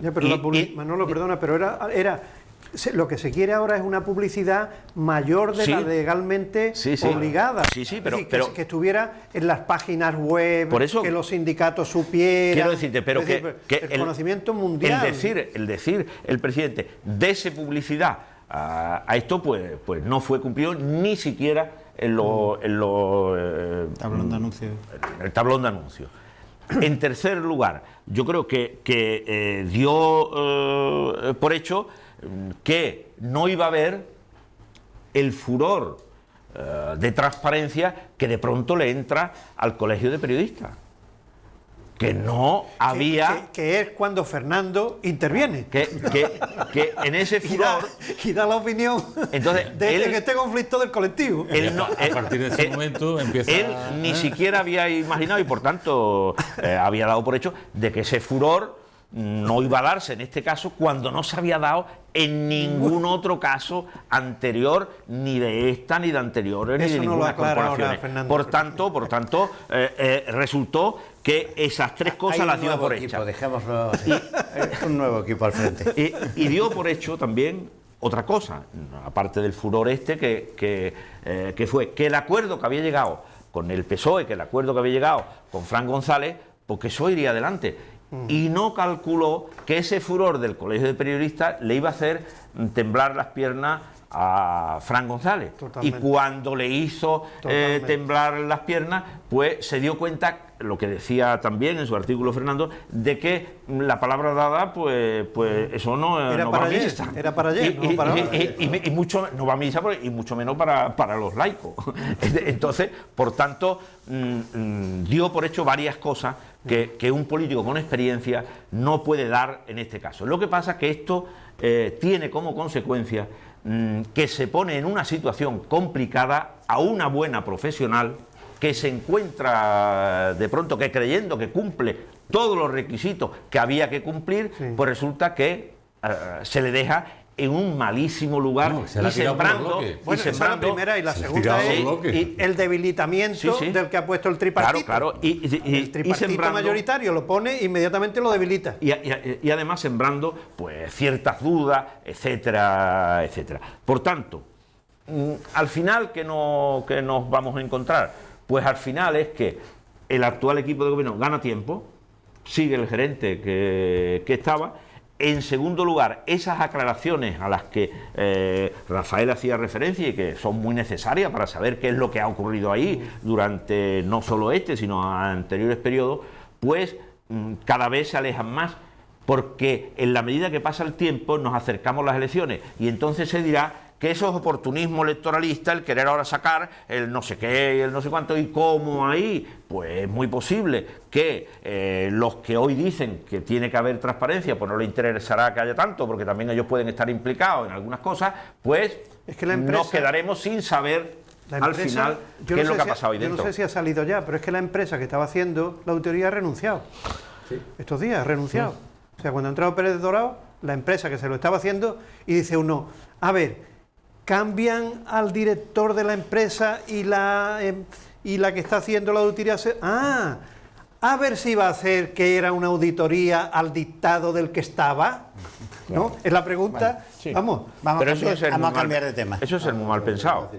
Speaker 4: Ya, pero Manolo, perdona, pero era lo que se quiere ahora es una publicidad mayor de la legalmente obligada.
Speaker 3: Sí,
Speaker 4: pero que estuviera en las páginas web,
Speaker 3: por eso,
Speaker 4: que los sindicatos supieran.
Speaker 3: Quiero decirte, pero que
Speaker 4: el conocimiento mundial.
Speaker 3: El decir el presidente, dese publicidad a esto, pues no fue cumplido ni siquiera en
Speaker 1: tablón de anuncios.
Speaker 3: El tablón de anuncios. En tercer lugar, yo creo que dio por hecho que no iba a haber el furor de transparencia que de pronto le entra al Colegio de Periodistas. Que no había...
Speaker 4: Que es cuando Fernando interviene.
Speaker 3: Que en ese furor...
Speaker 4: Y da la opinión
Speaker 3: entonces,
Speaker 4: de este conflicto del colectivo.
Speaker 2: A partir de ese momento empieza...
Speaker 3: Él ni siquiera había imaginado y por tanto había dado por hecho de que ese furor no iba a darse en este caso cuando no se había dado en ningún otro caso anterior, ni de esta ni de anteriores, ni de ninguna corporación. Por tanto, resultó que esas tres cosas las dio por hechas.
Speaker 1: Dejémoslo, un nuevo equipo al frente.
Speaker 3: Y dio por hecho también otra cosa, aparte del furor que fue que el acuerdo que había llegado con el PSOE, que el acuerdo que había llegado con Fran González, porque eso iría adelante. Y no calculó que ese furor del Colegio de Periodistas le iba a hacer temblar las piernas a Fran González.
Speaker 4: Totalmente.
Speaker 3: Y cuando le hizo temblar las piernas, pues se dio cuenta, lo que decía también en su artículo Fernando, de que la palabra dada, pues eso no va a misa.
Speaker 4: Era para ayer, no para ahora.
Speaker 3: Y mucho no va a misa y mucho menos para los laicos. Entonces, por tanto, dio por hecho varias cosas que un político con experiencia no puede dar en este caso. Lo que pasa es que esto tiene como consecuencia que se pone en una situación complicada a una buena profesional que se encuentra de pronto que creyendo que cumple todos los requisitos que había que cumplir, pues resulta que se le deja en un malísimo lugar y sembrando.
Speaker 4: Bueno, esa es la primera, y la segunda es el debilitamiento del que ha puesto el tripartito.
Speaker 3: Claro.
Speaker 4: El tripartito mayoritario lo pone e inmediatamente lo debilita.
Speaker 3: Y además sembrando pues ciertas dudas, etcétera, etcétera. Por tanto, al final, ¿qué nos vamos a encontrar? Pues al final es que el actual equipo de gobierno gana tiempo, sigue el gerente que estaba. En segundo lugar, esas aclaraciones a las que Rafael hacía referencia y que son muy necesarias para saber qué es lo que ha ocurrido ahí durante no solo sino anteriores periodos, pues cada vez se alejan más porque en la medida que pasa el tiempo nos acercamos a las elecciones y entonces se dirá que eso es oportunismo electoralista, el querer ahora sacar el no sé qué y el no sé cuánto, y cómo ahí, pues es muy posible que los que hoy dicen que tiene que haber transparencia, pues no les interesará que haya tanto, porque también ellos pueden estar implicados en algunas cosas, pues
Speaker 4: es que la empresa,
Speaker 3: nos quedaremos sin saber al final qué es lo que ha pasado ahí dentro.
Speaker 4: Yo no sé si ha salido ya, pero es que la empresa que estaba haciendo la auditoría ha renunciado. Sí. Estos días ha renunciado. Sí. O sea, cuando ha entrado Pérez Dorado, la empresa que se lo estaba haciendo, y dice uno, a ver, cambian al director de la empresa y la que está haciendo la auditoría... a ver si va a hacer que era una auditoría al dictado del que estaba, ¿no? Claro. Es la pregunta. Bueno, sí. Vamos
Speaker 1: a cambiar de tema.
Speaker 3: Eso es ser muy mal pensado.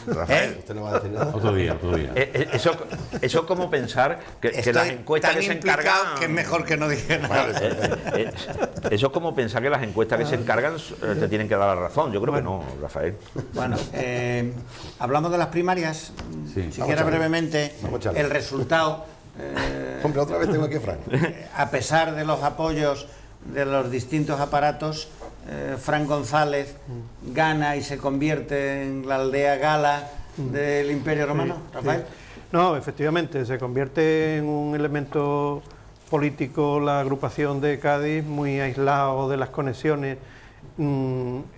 Speaker 5: Rafael, usted no va a decir nada.
Speaker 2: Otro día.
Speaker 3: Eso es como pensar que las encuestas que se encargan...
Speaker 1: que es mejor que no dijera nada.
Speaker 3: Eso es como pensar que las encuestas que se encargan te tienen que dar la razón. Yo creo que no, Rafael.
Speaker 1: Bueno, hablamos de las primarias. Sí. Siquiera brevemente el resultado...
Speaker 5: Hombre, otra vez tengo aquí a Fran.
Speaker 1: A pesar de los apoyos de los distintos aparatos, Fran González gana y se convierte en la aldea gala del Imperio Romano. Sí, Rafael.
Speaker 4: Sí. No, efectivamente, se convierte en un elemento político la agrupación de Cádiz, muy aislado de las conexiones.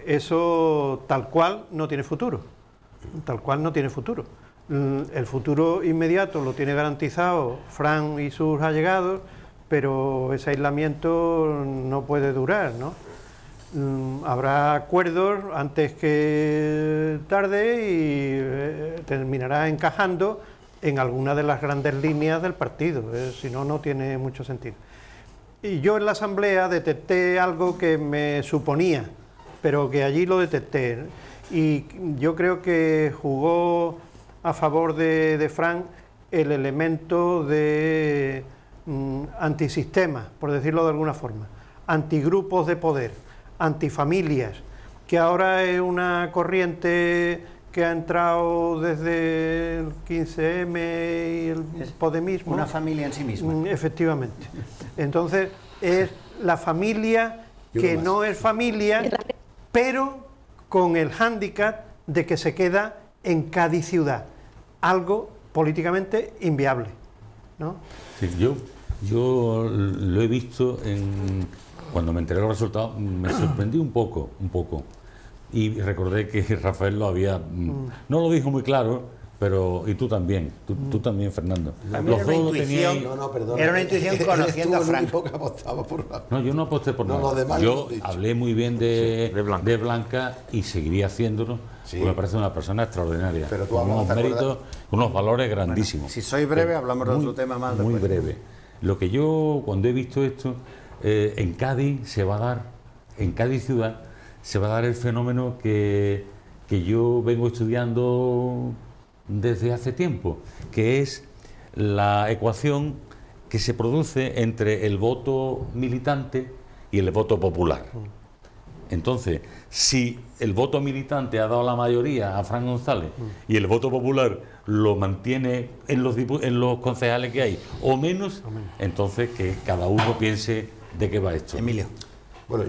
Speaker 4: Eso tal cual no tiene futuro. Tal cual no tiene futuro. El futuro inmediato lo tiene garantizado Fran y sus allegados, pero ese aislamiento no puede durar, ¿no? Habrá acuerdos antes que tarde y terminará encajando en alguna de las grandes líneas del partido, si no, no tiene mucho sentido. Y yo en la asamblea detecté algo que me suponía, pero que allí lo detecté, y yo creo que jugó a favor de Fran el elemento de antisistema, por decirlo de alguna forma, antigrupos de poder, antifamilias, que ahora es una corriente que ha entrado desde el 15M y el podemismo.
Speaker 1: Una familia en sí misma.
Speaker 4: Efectivamente. Entonces, es la familia que no es familia, pero con el hándicap de que se queda en Cádiz ciudad. Algo políticamente inviable, ¿no?
Speaker 2: Sí, yo lo he visto cuando me enteré de los resultados, me sorprendí un poco, y recordé que Rafael lo había, no lo dijo muy claro, pero y tú también, tú también, Fernando.
Speaker 1: Los dos lo tenían. Era una intuición conociendo a Franco.
Speaker 2: No, yo no aposté por nada. Yo hablé muy bien de Blanca y seguiría haciéndolo. Sí. Me parece una persona extraordinaria,
Speaker 5: pero tú
Speaker 2: con unos méritos, con unos valores grandísimos.
Speaker 1: Bueno, si soy breve, hablamos de otro tema más.
Speaker 2: Muy breve. Lo que yo, cuando he visto esto, en Cádiz se va a dar, en Cádiz ciudad, se va a dar el fenómeno que yo vengo estudiando desde hace tiempo, que es la ecuación que se produce entre el voto militante y el voto popular. Entonces, si el voto militante ha dado la mayoría a Fran González y el voto popular lo mantiene en los concejales que hay o menos, entonces que cada uno piense de qué va esto.
Speaker 1: Emilio.
Speaker 5: Bueno,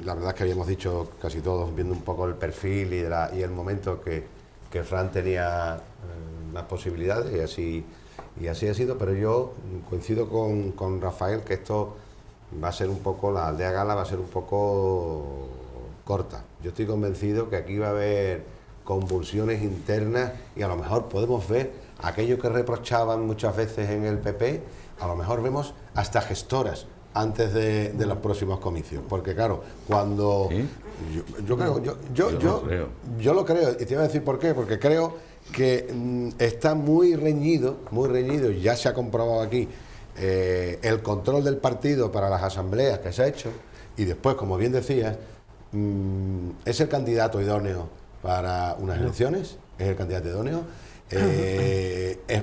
Speaker 5: la verdad es que habíamos dicho casi todos, viendo un poco el perfil y el momento que Fran tenía más posibilidades y así ha sido, pero yo coincido con Rafael que esto va a ser un poco, la aldea gala va a ser un poco corta. Yo estoy convencido que aquí va a haber convulsiones internas y a lo mejor podemos ver aquello que reprochaban muchas veces en el PP, a lo mejor vemos hasta gestoras antes de los próximos comicios, porque claro, cuando... ¿Sí? Yo lo creo, y te voy a decir por qué, porque creo que está muy reñido, y ya se ha comprobado aquí, el control del partido para las asambleas que se ha hecho, y después, como bien decías, es el candidato idóneo para unas elecciones, es el candidato idóneo,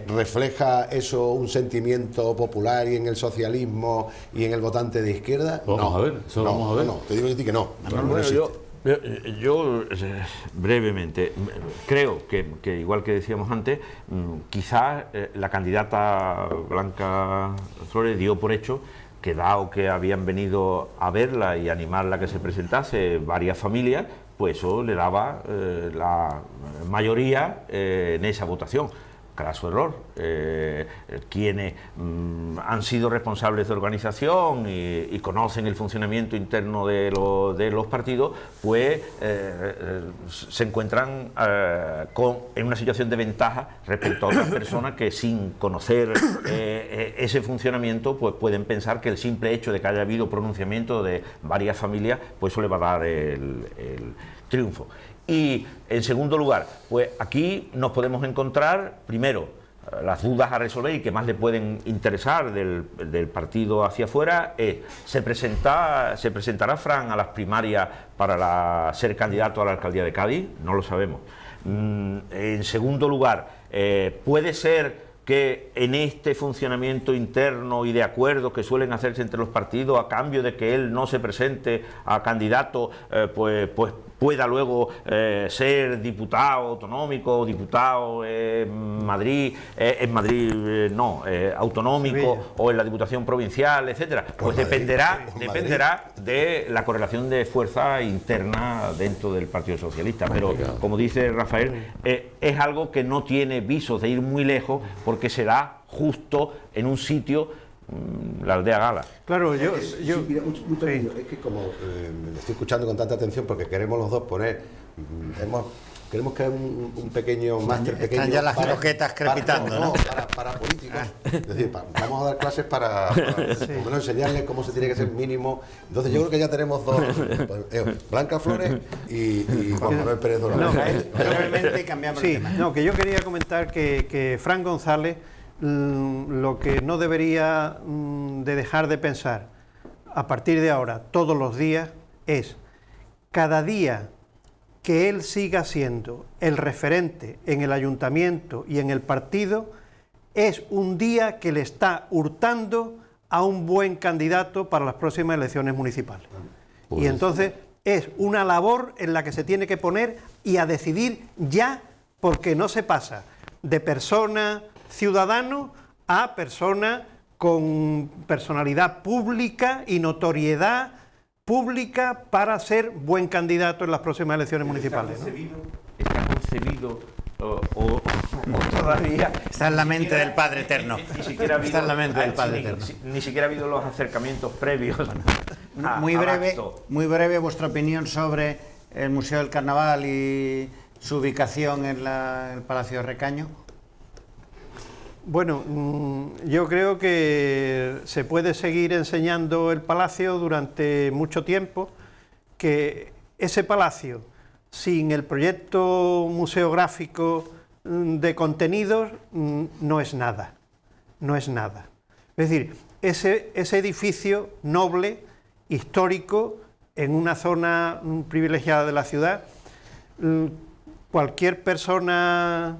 Speaker 5: ¿refleja eso un sentimiento popular y en el socialismo y en el votante de izquierda?
Speaker 2: Vamos a ver.
Speaker 5: No, te digo a ti que no.
Speaker 3: Yo brevemente creo que igual que decíamos antes, quizás la candidata Blanca Flores dio por hecho que dado que habían venido a verla y animarla a que se presentase varias familias, pues eso le daba la mayoría en esa votación. Craso error. Quienes han sido responsables de organización y conocen el funcionamiento interno de los partidos, pues se encuentran en una situación de ventaja respecto a otras personas que, sin conocer ese funcionamiento, pues pueden pensar que el simple hecho de que haya habido pronunciamiento de varias familias, pues eso le va a dar el triunfo. Y en segundo lugar, pues aquí nos podemos encontrar, primero, las dudas a resolver y que más le pueden interesar del partido hacia afuera es: ¿se presentará Fran a las primarias para ser candidato a la alcaldía de Cádiz? No lo sabemos. En segundo lugar, puede ser que en este funcionamiento interno y de acuerdos que suelen hacerse entre los partidos, a cambio de que él no se presente a candidato, pues pueda luego ser diputado autonómico o diputado en Madrid, autonómico, Sevilla, o en la Diputación Provincial, etcétera. Pues dependerá de la correlación de fuerza interna dentro del Partido Socialista. Pero, como dice Rafael, es algo que no tiene visos de ir muy lejos, porque será justo en un sitio, la aldea Gala.
Speaker 4: Claro,
Speaker 5: mira, es que como me estoy escuchando con tanta atención, porque queremos los dos poner, queremos que haya un pequeño máster pequeño.
Speaker 1: Están ya las croquetas crepitando, ¿no?
Speaker 5: Para políticos. Es decir, vamos a dar clases para por lo menos enseñarles cómo se tiene que ser mínimo. Entonces yo creo que ya tenemos dos, Blanca Flores y Juan Manuel Pérez Dorado.
Speaker 1: Brevemente cambiamos el tema.
Speaker 4: No, que yo quería comentar que Fran González, lo que no debería de dejar de pensar a partir de ahora, todos los días, es cada día que él siga siendo el referente en el ayuntamiento y en el partido, es un día que le está hurtando a un buen candidato para las próximas elecciones municipales. Y entonces es una labor en la que se tiene que poner y a decidir ya, porque no se pasa de persona ciudadano a persona con personalidad pública y notoriedad pública para ser buen candidato en las próximas elecciones municipales.
Speaker 3: Está concebido o todavía...
Speaker 1: Está en la mente del Padre Eterno.
Speaker 3: Ni siquiera ha habido,
Speaker 1: está en la mente del Padre Eterno.
Speaker 3: Ni siquiera ha habido los acercamientos previos.
Speaker 1: Muy breve vuestra opinión sobre el Museo del Carnaval y su ubicación en el Palacio de Recaño.
Speaker 4: Bueno, yo creo que se puede seguir enseñando el palacio durante mucho tiempo, que ese palacio, sin el proyecto museográfico de contenidos, no es nada, no es nada. Es decir, ese edificio noble, histórico, en una zona privilegiada de la ciudad, cualquier persona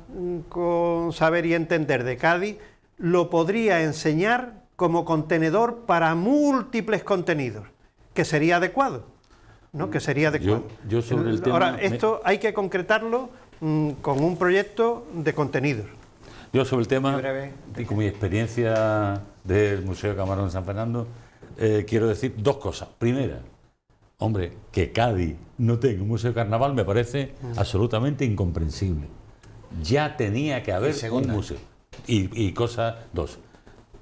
Speaker 4: con saber y entender de Cádiz lo podría enseñar como contenedor para múltiples contenidos, que sería adecuado, ¿no? Que sería adecuado.
Speaker 2: Yo sobre el tema...
Speaker 4: Ahora, esto hay que concretarlo con un proyecto de contenidos.
Speaker 2: Yo sobre el tema, y con mi experiencia del Museo Camarón de San Fernando, quiero decir dos cosas. Primera, hombre, que Cádiz no tenga un museo de carnaval me parece absolutamente incomprensible. Ya tenía que haber un museo. Y cosa dos,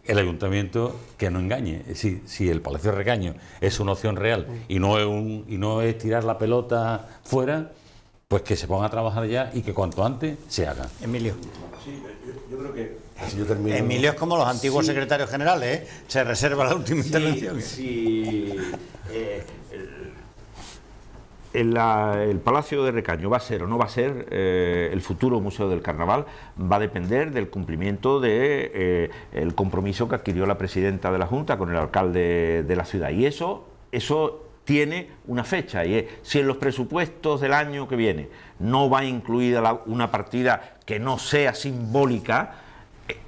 Speaker 2: el ayuntamiento que no engañe. Si el Palacio de Recaño es una opción real y no es tirar la pelota fuera, pues que se ponga a trabajar ya y que cuanto antes se haga.
Speaker 1: Emilio.
Speaker 5: Sí, yo creo que... Si yo termino...
Speaker 1: Emilio es como los antiguos secretarios generales, ¿eh? Se reserva la última intervención.
Speaker 3: El Palacio de Recaño va a ser o no va a ser el futuro Museo del Carnaval, va a depender del cumplimiento del compromiso que adquirió la presidenta de la Junta con el alcalde de la ciudad. Y eso tiene una fecha, y es: si en los presupuestos del año que viene no va incluida una partida que no sea simbólica,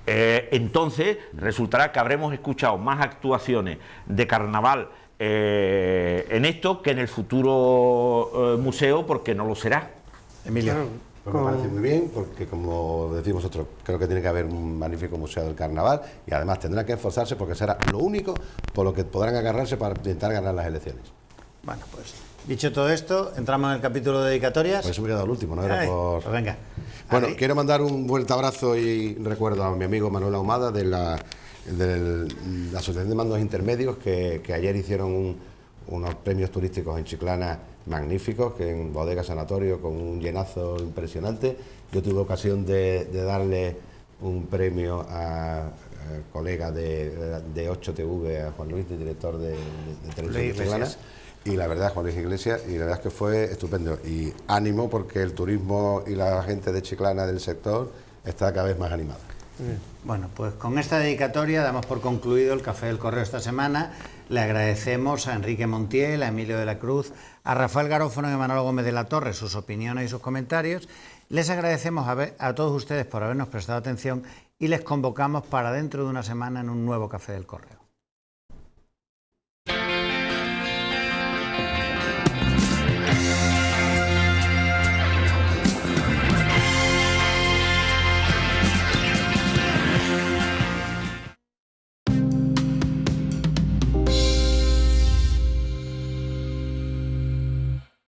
Speaker 3: entonces resultará que habremos escuchado más actuaciones de carnaval en esto que en el futuro museo, porque no lo será.
Speaker 1: Emilio.
Speaker 5: Pues me parece muy bien, porque como decimos nosotros, creo que tiene que haber un magnífico museo del carnaval y además tendrán que esforzarse porque será lo único por lo que podrán agarrarse para intentar ganar las elecciones.
Speaker 1: Bueno, pues dicho todo esto, entramos en el capítulo de dedicatorias.
Speaker 5: Pues eso me ha quedado el último, ¿no? Era por...
Speaker 1: Pues venga.
Speaker 5: Bueno, quiero mandar un fuerte abrazo y recuerdo a mi amigo Manuel Ahumada de la Asociación de Mandos Intermedios, que ayer hicieron unos premios turísticos en Chiclana magníficos, que en Bodega Sanatorio con un llenazo impresionante. Yo tuve ocasión de darle un premio a colega de 8TV, a Juan Luis, el director de Televisión de Chiclana. Y la verdad, Juan Luis Iglesias, y la verdad es que fue estupendo. Y ánimo, porque el turismo y la gente de Chiclana del sector está cada vez más animada.
Speaker 1: Bueno, pues con esta dedicatoria damos por concluido el Café del Correo esta semana. Le agradecemos a Enrique Montiel, a Emilio de la Cruz, a Rafael Garófano y a Manolo Gómez de la Torre sus opiniones y sus comentarios. Les agradecemos a todos ustedes por habernos prestado atención y les convocamos para dentro de una semana en un nuevo Café del Correo.